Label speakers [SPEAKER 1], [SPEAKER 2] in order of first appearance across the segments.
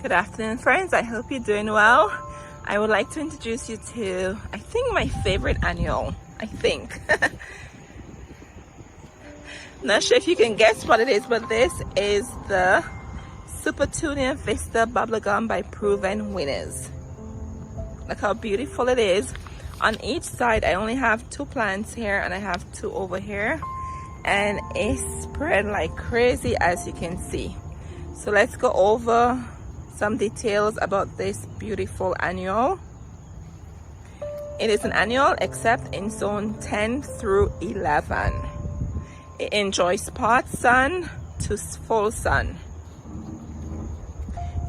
[SPEAKER 1] Good afternoon, friends. I hope you're doing well. I would like to introduce you to, I think, my favorite annual. Not sure if you can guess what it is, but this is the Supertunia Vista Bubblegum by Proven Winners. Look how beautiful it is. On each side, I only have 2 plants here and I have 2 over here. And it's spread like crazy, as you can see. So let's go over some details about this beautiful annual. It is an annual except in zone 10 through 11. It enjoys spot sun to full sun.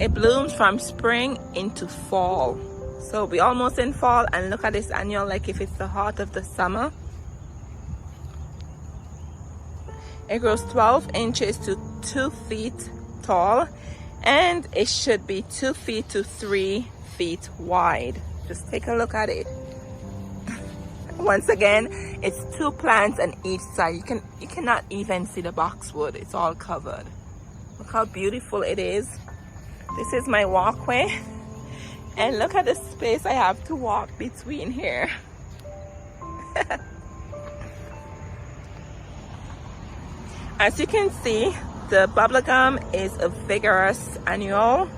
[SPEAKER 1] It blooms from spring into fall. So we're almost in fall, and look at this annual like if it's the heart of the summer. It grows 12 inches to 2 feet tall, and it should be 2 feet to 3 feet wide. Just take a look at it. Once again, it's 2 plants on each side. You cannot even see the boxwood. It's all covered. Look how beautiful it is. This is my walkway, and look at the space I have to walk between here. As you can see, the bubblegum is a vigorous annual.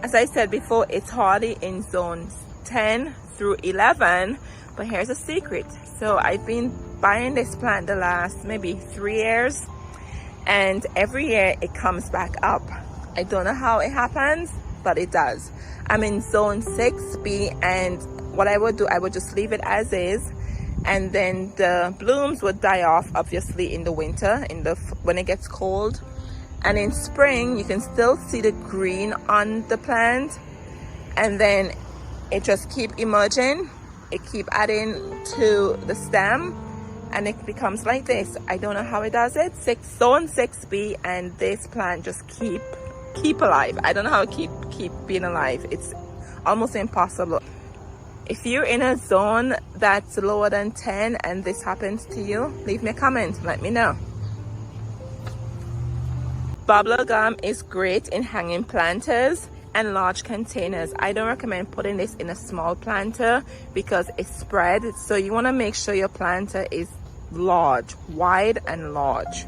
[SPEAKER 1] As I said before, it's hardy in zones 10 through 11, but here's a secret. So I've been buying this plant the last maybe 3 years, and every year it comes back up. I don't know how it happens, but it does. I'm in zone 6B, and what I would do, I would just leave it as is, and then the blooms would die off obviously in the winter, when it gets cold. And in spring you can still see the green on the plant, and then it just keep emerging. It keep adding to the stem, and it becomes like this. I don't know how it does it. Zone 6B, and this plant just keep alive. I don't know how it keep being alive. It's almost impossible. If you're in a zone that's lower than 10 and this happens to you, leave me a comment, let me know. Bubblegum is great in hanging planters and large containers. I don't recommend putting this in a small planter because it's spread. So you want to make sure your planter is large, wide and large.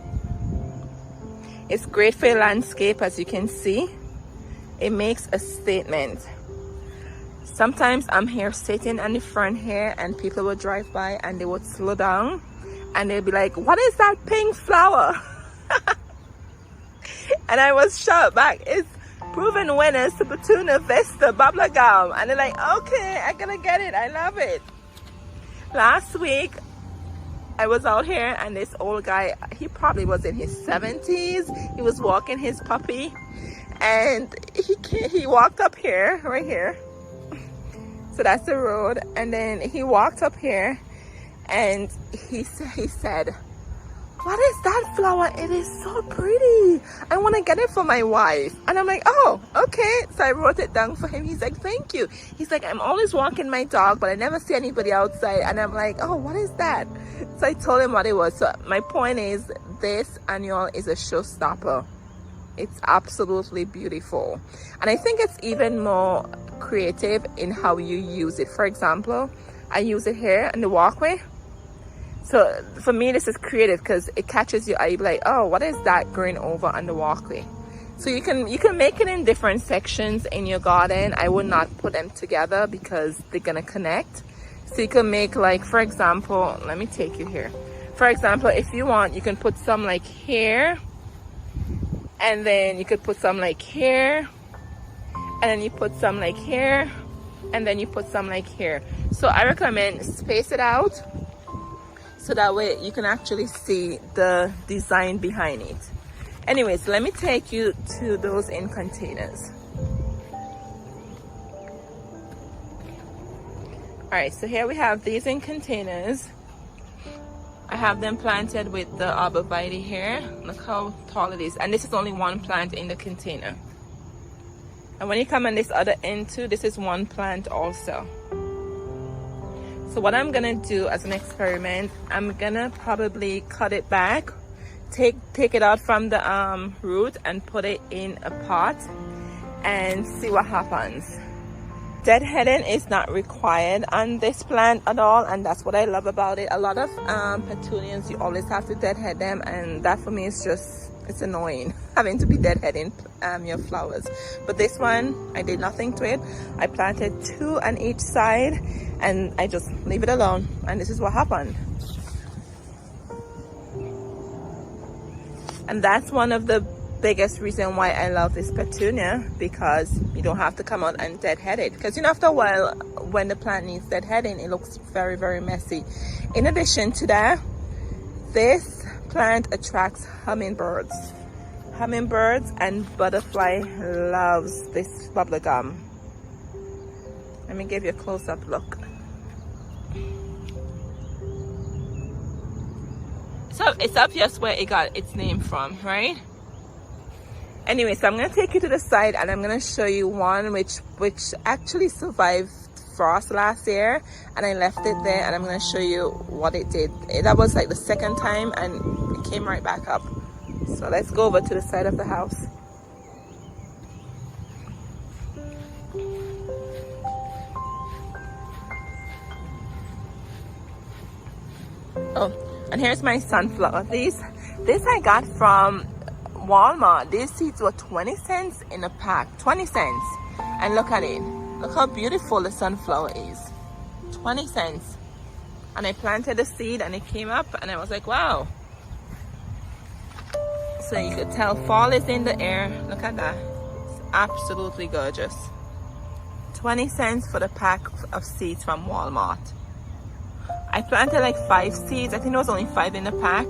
[SPEAKER 1] It's great for your landscape, as you can see. It makes a statement. Sometimes I'm here sitting on the front here, and people will drive by and they would slow down and they'll be like, "What is that pink flower?" And I was shout back, "It's Proven Winners Supertunia Vista Bubblegum." And they're like, "Okay, I'm gonna get it. I love it." Last week I was out here, and this old guy, he probably was in his 70s. He was walking his puppy, and he walked up here, right here. So that's the road, and then he walked up here, and he said, "What is that flower? It is so pretty. I want to get it for my wife." And I'm like, "Oh, okay." So I wrote it down for him. He's like, "Thank you." He's like, "I'm always walking my dog, but I never see anybody outside." And I'm like, "Oh, what is that?" So I told him what it was. So my point is, this annual is a showstopper. It's absolutely beautiful, and I think it's even more creative in how you use it. For example, I use it here in the walkway. So for me, this is creative because it catches your eye. You're like, "Oh, what is that growing over on the walkway?" So you can make it in different sections in your garden. I would not put them together because they're gonna connect. So you can make, like, for example, let me take you here. For example, if you want, you can put some like here, and then you could put some like here, and then you put some like here, and then you put some like here. So I recommend space it out, so that way you can actually see the design behind it. Anyways, let me take you to those in containers. All right, so here we have these in containers. I have them planted with the arborvitae here. Look how tall it is, and this is only 1 plant in the container. And when you come on this other end too, this is 1 plant also. So what I'm gonna do as an experiment, I'm gonna probably cut it back, take it out from the root and put it in a pot, and see what happens. Deadheading is not required on this plant at all, and that's what I love about it. A lot of petunias, you always have to deadhead them, and that for me is just, it's annoying having to be deadheading your flowers. But this one, I did nothing to it. I planted 2 on each side and I just leave it alone, and this is what happened. And that's one of the biggest reason why I love this petunia, because you don't have to come out and deadhead it, because you know, after a while when the plant needs deadheading, it looks very, very messy. In addition to that, this plant attracts hummingbirds and butterfly loves this bubblegum. Let me give you a close-up look. So it's obvious where it got its name from, right? Anyway, so I'm going to take you to the side and I'm going to show you one which actually survived frost last year, and I left it there, and I'm going to show you what it did. That was like the second time and it came right back up. So let's go over to the side of the house. Oh, and here's my sunflower. This I got from Walmart. These seeds were 20 cents in a pack. 20 cents. And look at it. Look how beautiful the sunflower is. 20 cents. And I planted the seed and it came up and I was like, wow. So you could tell fall is in the air. Look at that. It's absolutely gorgeous. 20 cents for the pack of seeds from Walmart. I planted like 5 seeds. I think there was only 5 in the pack.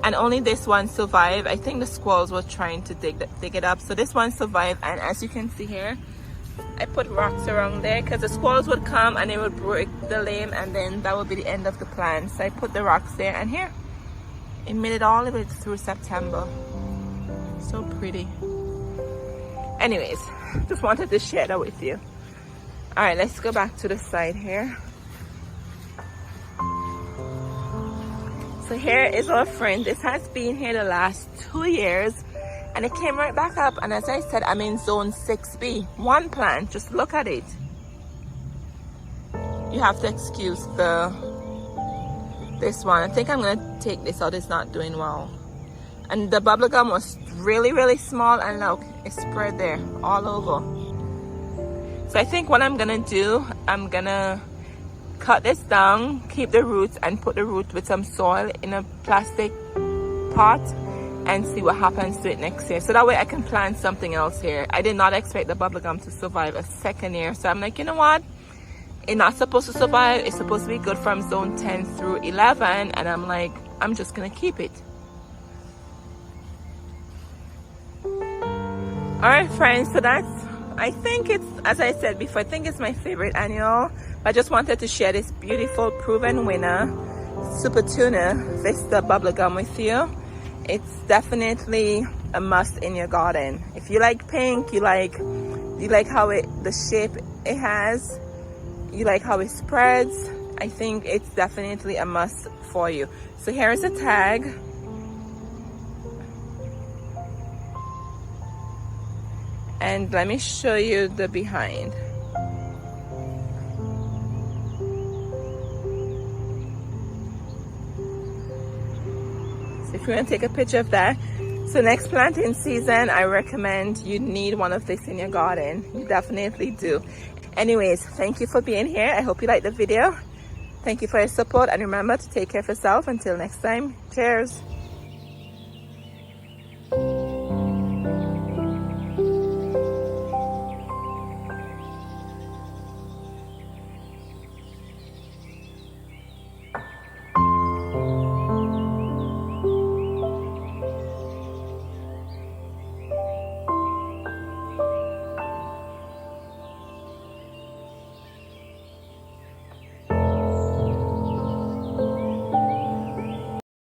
[SPEAKER 1] And only this one survived. I think the squirrels were trying to dig it up. So this one survived. And as you can see here, I put rocks around there because the squirrels would come and they would break the limb, and then that would be the end of the plant. So I put the rocks there, and here, it made it all the way through September. So pretty. Anyways, just wanted to share that with you. All right, let's go back to the side here. So here is our friend. This has been here the last 2 years and it came right back up, and as I said, I'm in zone 6B. One plant, just look at it. You have to excuse this one. I think I'm gonna take this out. It's not doing well. And the bubblegum was really, really small, and look, it's spread there all over. So I think what I'm gonna do, I'm gonna cut this down, keep the roots, and put the root with some soil in a plastic pot and see what happens to it next year. So that way I can plant something else here. I did not expect the bubblegum to survive a second year. So I'm like, you know what? It's not supposed to survive. It's supposed to be good from zone 10 through 11. And I'm like, I'm just gonna keep it. All right, friends, so that's, I think it's, as I said before, I think it's my favorite annual. I just wanted to share this beautiful proven winner Supertunia Vista Bubblegum with you. It's definitely a must in your garden. If you like pink, you like how the shape it has, you like how it spreads, I think it's definitely a must for you. So here is a tag. And let me show you the behind. So if you want to take a picture of that. So next planting season, I recommend you need one of this in your garden. You definitely do. Anyways, thank you for being here. I hope you liked the video. Thank you for your support, and remember to take care of yourself. Until next time, cheers.